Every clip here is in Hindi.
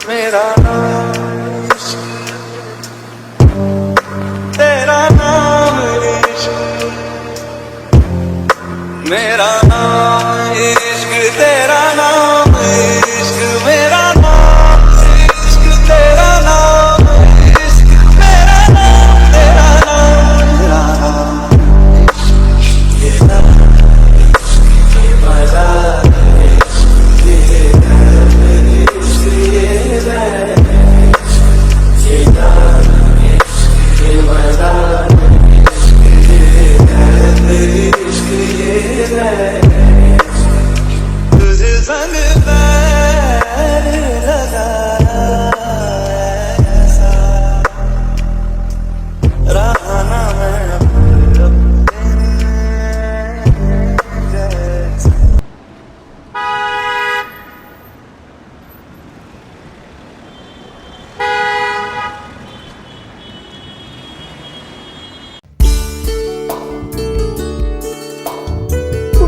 मेरा नाम इश्क, तेरा नाम इश्क, मेरा नाम इश्क, तेरा नाम इश्क, मेरा नाम इश्क, तेरा नाम इश्क, मेरा नाम, तेरा नाम, तेरा नाम इश्क, ये मजा तुझे संग पैर लगाया ऐसा रहा ना मैं अपने जैसा।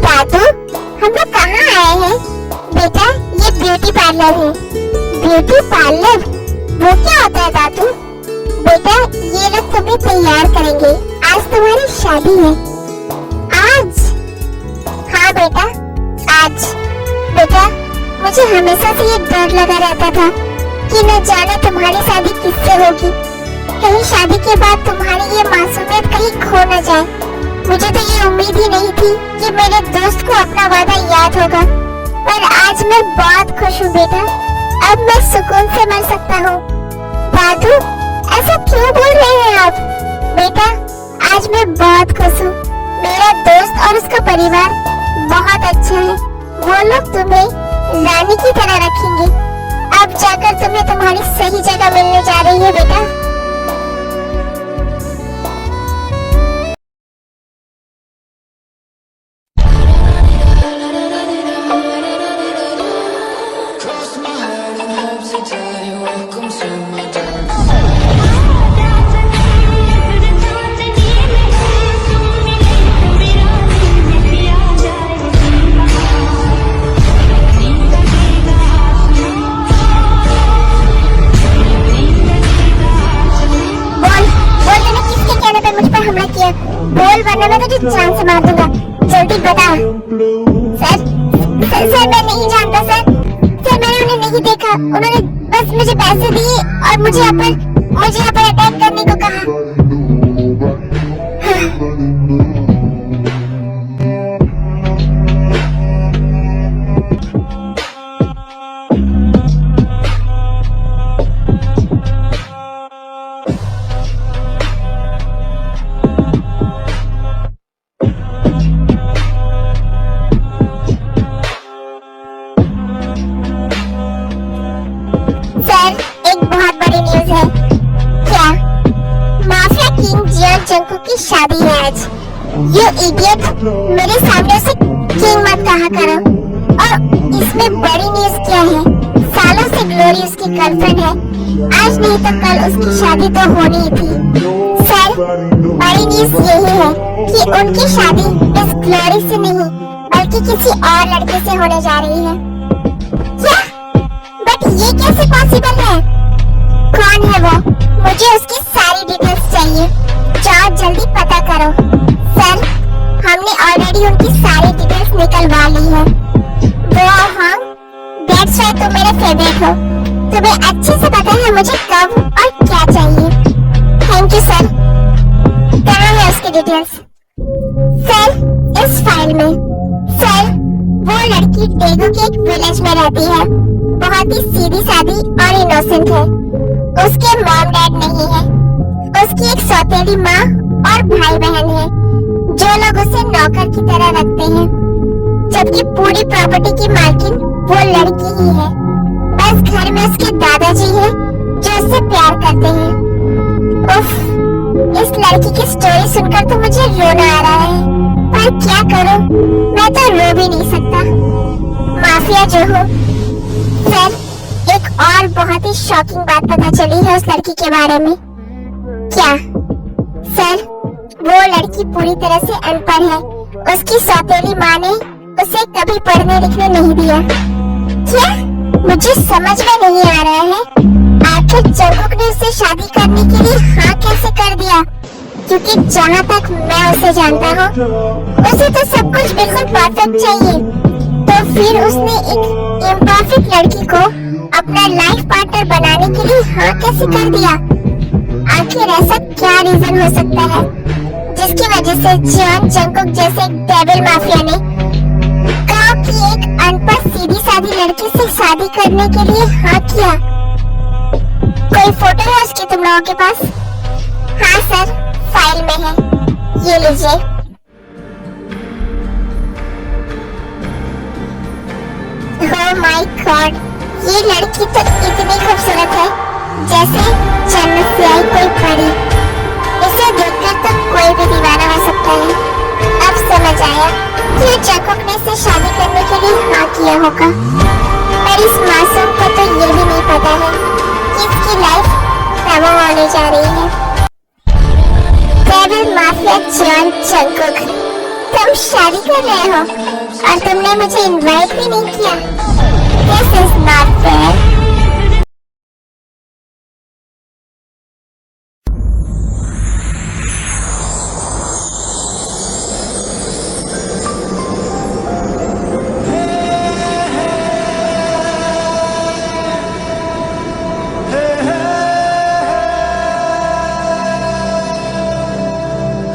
दादू, हम लोग कहाँ आए हैं? बेटा, ये ब्यूटी पार्लर है। Beauty parlour? वो क्या होता है दादू? बेटा, ये लोग तुम्हें तैयार करेंगे। आज तुम्हारी शादी है। आज? हाँ बेटा, आज। बेटा, मुझे हमेशा से ये डर लगा रहता था कि न जाने तुम्हारी शादी किससे होगी। कहीं शादी के बाद तुम्हारी ये मासूमियत कहीं खो न जाए। मुझे तो ये उम्मीद ही नहीं थी कि मेरे दोस्त को अपना वादा याद होगा, पर आज मैं बहुत खुश हूँ बेटा। अब मैं सुकून से मर सकता हूँ। दादू, ऐसा क्यों बोल रहे हैं आप? बेटा, आज मैं बहुत खुश हूँ। मेरा दोस्त और उसका परिवार बहुत अच्छा है। वो लोग तुम्हें रानी की तरह रखेंगे। अब जाकर तुम्हें तुम्हारी सही जगह मिलने जा रही है बेटा। बोल वरना मैं तुझे जान से मार दूंगा। जल्दी बता। सर, सर मैं नहीं जानता सर। सर मैंने उन्हें नहीं देखा। उन्होंने बस मुझे पैसे दिए और मुझे यहाँ पर अटैक करने को कहा। जंकू की शादी है आज। यू इडियट, मेरे सामने से किंग मत कहा करो। और इसमें बड़ी न्यूज़ क्या है? सालों से ग्लोरी उसकी गर्लफ्रेंड है। आज नहीं तो कल उसकी शादी तो होनी ही थी। सर, बड़ी न्यूज़ यही है कि उनकी शादी इस ग्लोरी से नहीं बल्कि किसी और लड़के से होने जा रही है। क्या? बट ये कैसे पॉसिबल है? कौन है वो? मुझे उसकी सारी डिटेल्स चाहिए। जाओ जल्दी पता करो। सर, हमने ऑलरेडी उनकी सारी डिटेल्स निकलवा ली है। वो हाँ, दैट्स व्हाई तुम मेरे फेवरेट हो। तुम्हें अच्छे से पता है मुझे कब और क्या चाहिए। Thank you sir. कहाँ है उसकी डिटेल्स? सर, इस फाइल में। सर, वो लड़की डेगू के एक विलेज में रहती है। बहुत ही सीधी सादी और इनोसेंट है। उसके मॉम डैड नहीं है। उसकी एक सौतेली माँ और भाई बहन है जो लोग उसे नौकर की तरह रखते हैं, जबकि पूरी प्रॉपर्टी की मालकिन वो लड़की ही है। बस घर में उसके दादाजी हैं जो उससे प्यार करते हैं। उफ, इस लड़की की स्टोरी सुनकर तो मुझे रोना आ रहा है, पर क्या करूं, मैं तो रो भी नहीं सकता। माफिया जो हो। सर, एक और बहुत ही शॉकिंग बात पता चली है उस लड़की के बारे में। क्या? सर, वो लड़की पूरी तरह से अनपढ़ है। उसकी सौतेली माँ ने उसे कभी पढ़ने लिखने नहीं दिया। क्या? मुझे समझ में नहीं आ रहा है आखिर जंगकुक ने उससे शादी करने के लिए हाँ कैसे कर दिया, क्योंकि जहाँ तक मैं उसे जानता हूँ उसे तो सब कुछ बिल्कुल परफेक्ट चाहिए, तो फिर उसने एक इम्परफेक्ट लड़की को अपना लाइफ पार्टनर बनाने के लिए हाँ कैसे कर दिया। आखिर ऐसा क्या रीजन हो सकता है जिसकी वजह से जियोन जंगकुक जैसे डेविल माफिया ने गांव की एक अनपढ़ सीधी सादी लड़की से शादी करने के लिए हाँ किया। कोई फोटो है उसकी तुम लोगों के पास? हाँ सर, फाइल में है, ये लीजिए। ओह माय गॉड, ये लड़की तो इतनी खूबसूरत है जैसे जन्नत से आई कोई परी। इसे देखकर तो कोई भी दीवाना हो सकता है। अब समझ आया कि जंगकुक ने इसे शादी करने के लिए हाँ किया होगा, पर इस मासूम को तो ये भी नहीं पता है कि इसकी लाइफ तबाह होने जा रही है। डेविल माफिया जियोन जंगकुक, तुम शादी कर रहे हो और तुमने मुझे इनवाइट भी नहीं किया। This is not fair.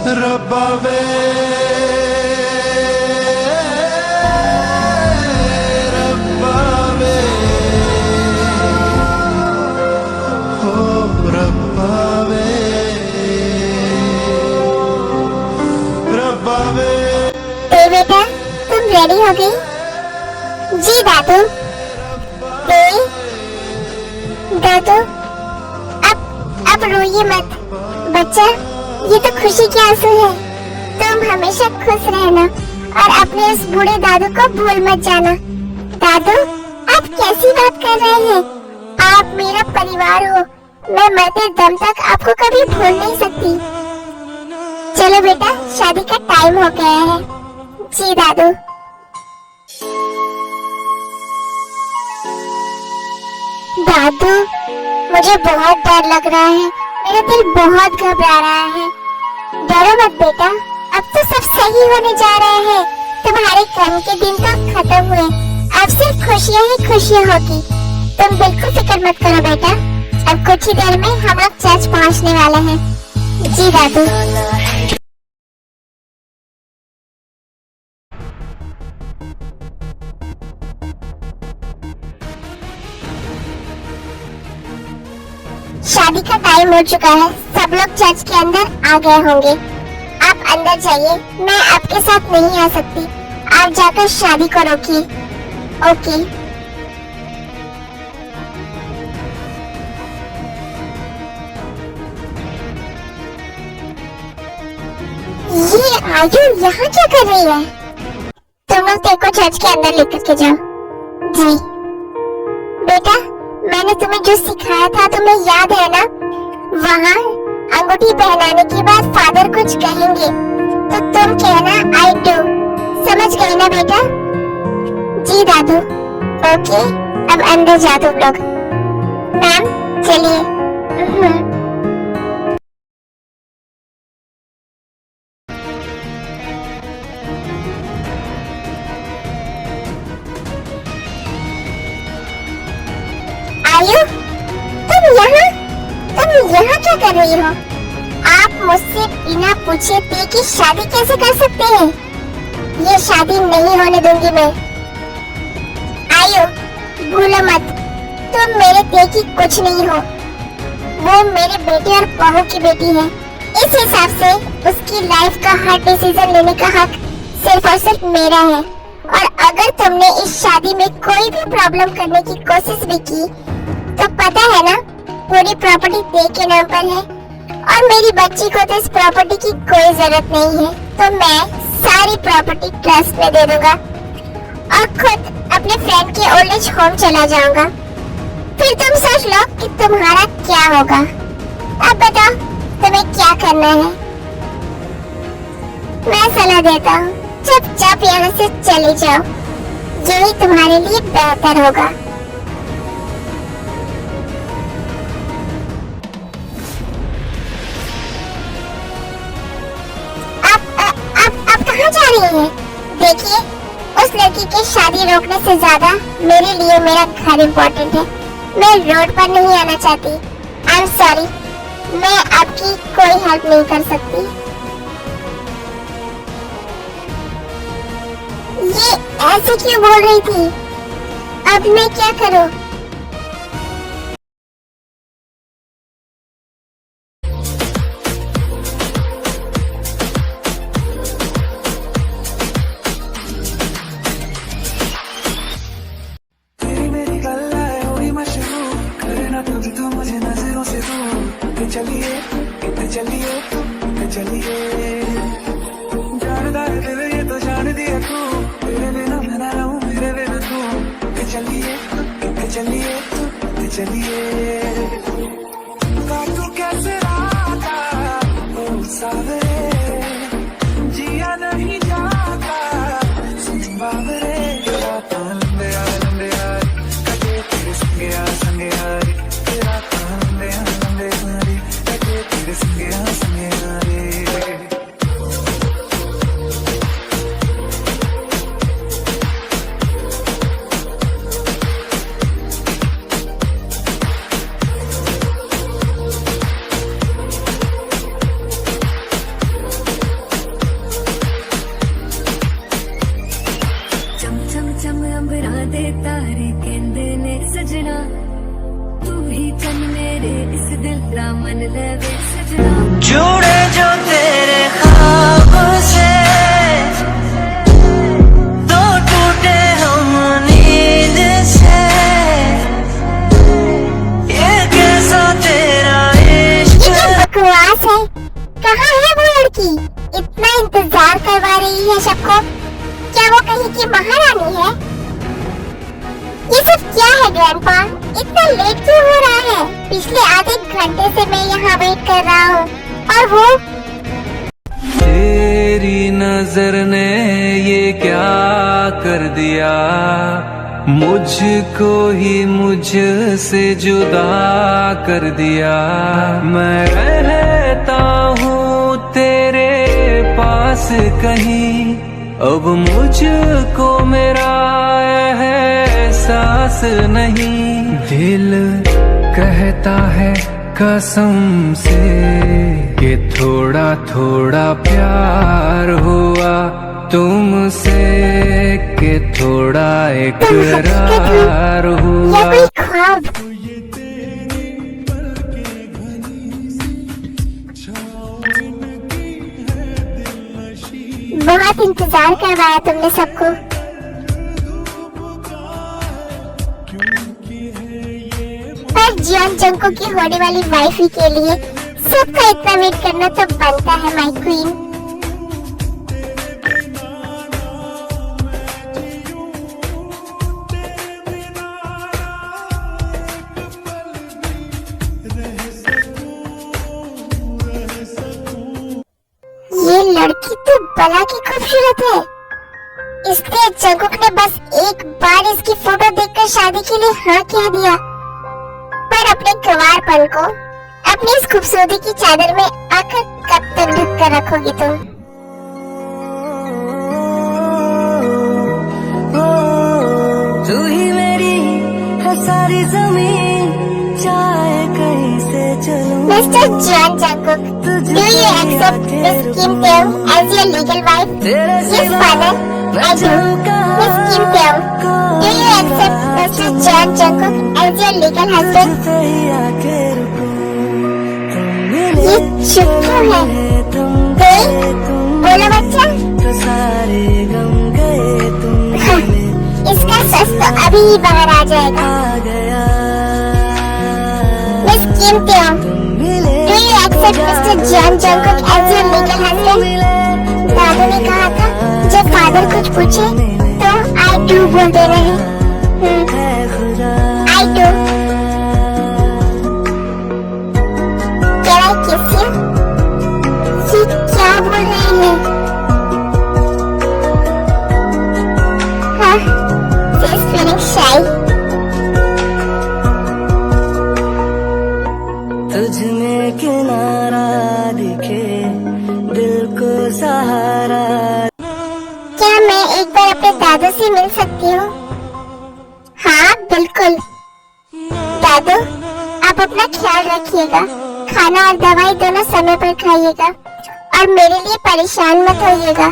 रब्बा वे रब्बा वे हो रब्बा वे रब्बा वे। बेटा, तुम रेडी हो गई? जी दादू। दादू, अब रोइए मत बच्चा, ये तो खुशी के आंसू है। तुम हमेशा खुश रहना और अपने उस बूढ़े दादू को भूल मत जाना। दादू, आप कैसी बात कर रहे हैं? आप मेरा परिवार हो, मैं मरते दम तक आपको कभी भूल नहीं सकती। चलो बेटा, शादी का टाइम हो गया है। जी दादू। दादू, मुझे बहुत डर लग रहा है, मेरा दिल बहुत घबरा रहा है। डरो मत बेटा, अब तो सब सही होने जा रहे हैं। तुम्हारे कर्म के दिन तो खत्म हुए, अब सिर्फ खुशियाँ ही खुशियाँ होगी। तुम बिल्कुल फिक्र मत करो बेटा, अब कुछ ही देर में हम लोग चर्च पहुँचने वाले हैं। जी दादू। शादी का टाइम हो चुका है, सब लोग चर्च के अंदर आ गए होंगे। आप अंदर जाइए, मैं आपके साथ नहीं आ सकती। आप जाकर शादी को रोकिए। ओके। ये आयु यहाँ क्या कर रही है? तुम लोग देखो चर्च के अंदर लेकर के जाओ। जी बेटा, मैंने तुम्हें जो सिखाया था तुम्हें याद है ना? वहाँ अंगूठी पहनाने के बाद फादर कुछ कहेंगे तो तुम कहना आई डू। समझ गए ना बेटा? जी दादू। ओके, अब अंदर जाओ तुम लोग। मैम चलिए। आयु, तुम यहाँ क्या कर रही हो? आप मुझसे बिना पूछे ते की शादी कैसे कर सकते हैं? ये शादी नहीं होने दूंगी मैं। आयु, भूलो मत, तुम मेरे ते की कुछ नहीं हो। वो मेरे बेटे और बहू की बेटी है। इस हिसाब से उसकी लाइफ का हर डिसीजन लेने का हक सिर्फ और सिर्फ मेरा है। और अगर तुमने इस शादी में कोई भी प्रॉब्लम करने की कोशिश भी की तो पता है ना, पूरी प्रॉपर्टी ते के नाम पर है और मेरी बच्ची को तो इस प्रॉपर्टी की कोई जरूरत नहीं है, तो मैं सारी प्रॉपर्टी ट्रस्ट में दे दूंगा और खुद अपने फ्रेंड के ओल्ड एज होम चला जाऊंगा। फिर तुम सोच लो कि तुम्हारा क्या होगा। अब बताओ तुम्हें क्या करना है? मैं सलाह देता हूँ, चुपचाप यहाँ से चले जाओ, यही तुम्हारे लिए बेहतर होगा। नहीं है। देखिए, उस लड़की की शादी रोकने से ज्यादा मेरे लिए मेरा घर इम्पोर्टेंट है। मैं रोड पर नहीं आना चाहती। आई एम सॉरी, मैं आपकी कोई हेल्प नहीं कर सकती। ये ऐसे क्यों बोल रही थी? अब मैं क्या करूं? तेरी मेरी गल है हुई मशहूर, करना तुझ तो मुझे नजरों से दूर। इतने चलिए, इतने चलिए, इतने चलिए, जानदा है दिल ये तो जान दिया तू, तेरे बिना मैं ना रहूं, मेरे बिना तू। इतने चलिए, इतने चलिए, इतने चलिए, काटू कैसे राता ओ सावरे, जिया नहीं जाता सुन बावरे, राता लंबे लंबे कटे तेरे संगे यारी, तेरा लंबे लंबे यारी, कटे तेरे संगे यारी। चम चम चम अंबरा दे तारे कहंदे ने सजना, तू ही चन मेरे इस दिल दा मन लवे सजना। जुड़े जो तेरे ख्वाब से, तो टूटे हम नींद से, ये कैसा तेरा इश्क। ये क्या बकवास है? कहाँ है वो लड़की? इतना इंतजार करवा रही है सबको। क्या वो कहीं की महारानी है? ये सब क्या है ग्रैंडपा? इतना लेट क्यों हो रहा है? पिछले आधे घंटे से मैं यहाँ वेट कर रहा हूँ और वो तेरी नजर ने ये क्या कर दिया, मुझको ही मुझसे जुदा कर दिया। मैं रहता हूँ तेरे पास कहीं, अब मुझको मेरा एहसास नहीं। दिल कहता है कसम से कि थोड़ा थोड़ा प्यार हुआ तुमसे, कि थोड़ा इकरार या हुआ। कोई ख्वाब। बहुत इंतजार करवाया तुमने सबको। पर जियोन जंको की होने वाली वाइफी के लिए सबका इतना वेट करना तो बनता है माय क्वीन। ये लड़की तो बला की खूबसूरत है, इसलिए जंकुक ने बस एक बार इसकी फोटो देखकर शादी के लिए हाँ कह दिया। पर अपने गंवारपन को अपनी इस खूबसूरती की चादर में आकर कब तक ढक कर रखोगी तुम? तू ही मेरी है सारी जमीन, चाहे कहीं से चलूं। Mister John Jungkook, do you accept Miss Kim Tae as your legal wife? Yes, father, I do. Miss Kim Tae, do you accept Mr. John Jungkook as your legal husband? ये चुप क्यों है? गई? बोलो बच्चा। हाँ, इसका सच तो अभी ही बाहर आ जाएगा। Miss Kim Tae, do you accept Mr. John Jungkook as your legal husband? दादू ने कहा था जब फादर कुछ पूछे तो I do बोल देना है। I do. Can I kiss you? ये क्या बोल रही है? हाँ, she's feeling shy. तुझ में किनारा दिखे, दिल को सहारा। दादू से मिल सकती हूँ? हाँ बिल्कुल। दादू, आप अपना ख्याल रखिएगा, खाना और दवाई दोनों समय पर खाइएगा और मेरे लिए परेशान मत होइएगा।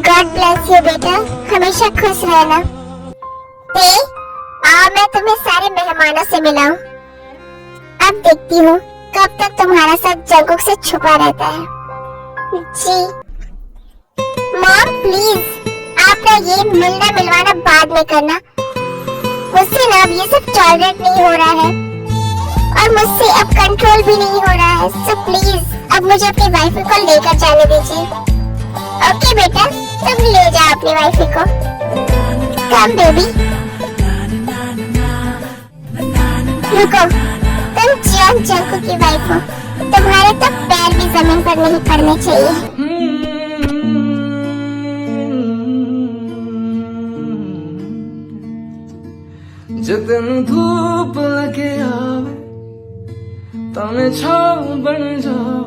गॉड ब्लेस यू बेटा, हमेशा खुश रहना। मैं तुम्हें सारे मेहमानों से मिलाऊं। अब देखती हूँ कब तक तुम्हारा साथ जंगुक से छुपा रहता है। जी मॉम प्लीज, आप ना ये मिलना मिलवाना बाद में करना। मुझसे ना अब ये सब टॉलरेट नहीं हो रहा है और मुझसे अब कंट्रोल भी नहीं हो रहा है। सो प्लीज अब मुझे अपनी वाइफ को लेकर जाने दीजिए। ओके बेटा, तुम ले जाओ अपनी वाइफ को। Come baby. रुको, तुम जियोंग जंगकुक की वाइफ हो, तुम्हारे तो पैर भी जमीन पर नहीं पड़ने चाहिए। जतन धूप लगे आवे तमे छाव बन जाओ।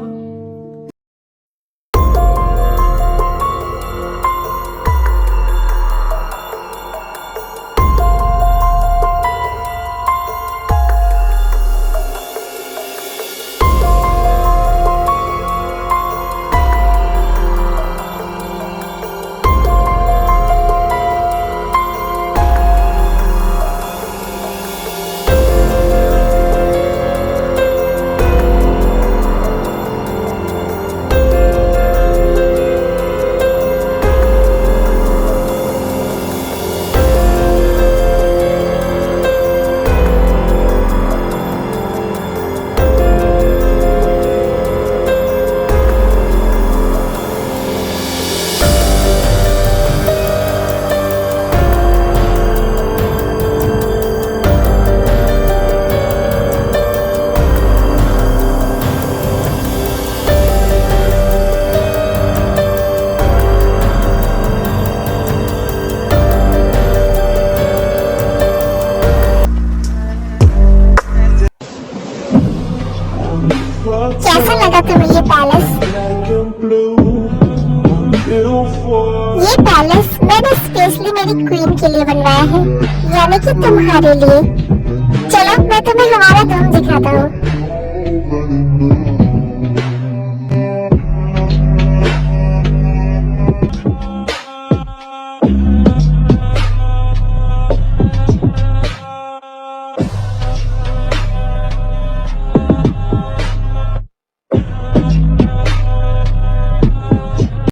कैसा लगा तुम्हें ये पैलेस? ये पैलेस मैंने स्पेशली मेरी क्वीन के लिए बनवाया है, यानी कि तुम्हारे लिए। चलो मैं तुम्हें हमारा रूम दिखाता हूँ।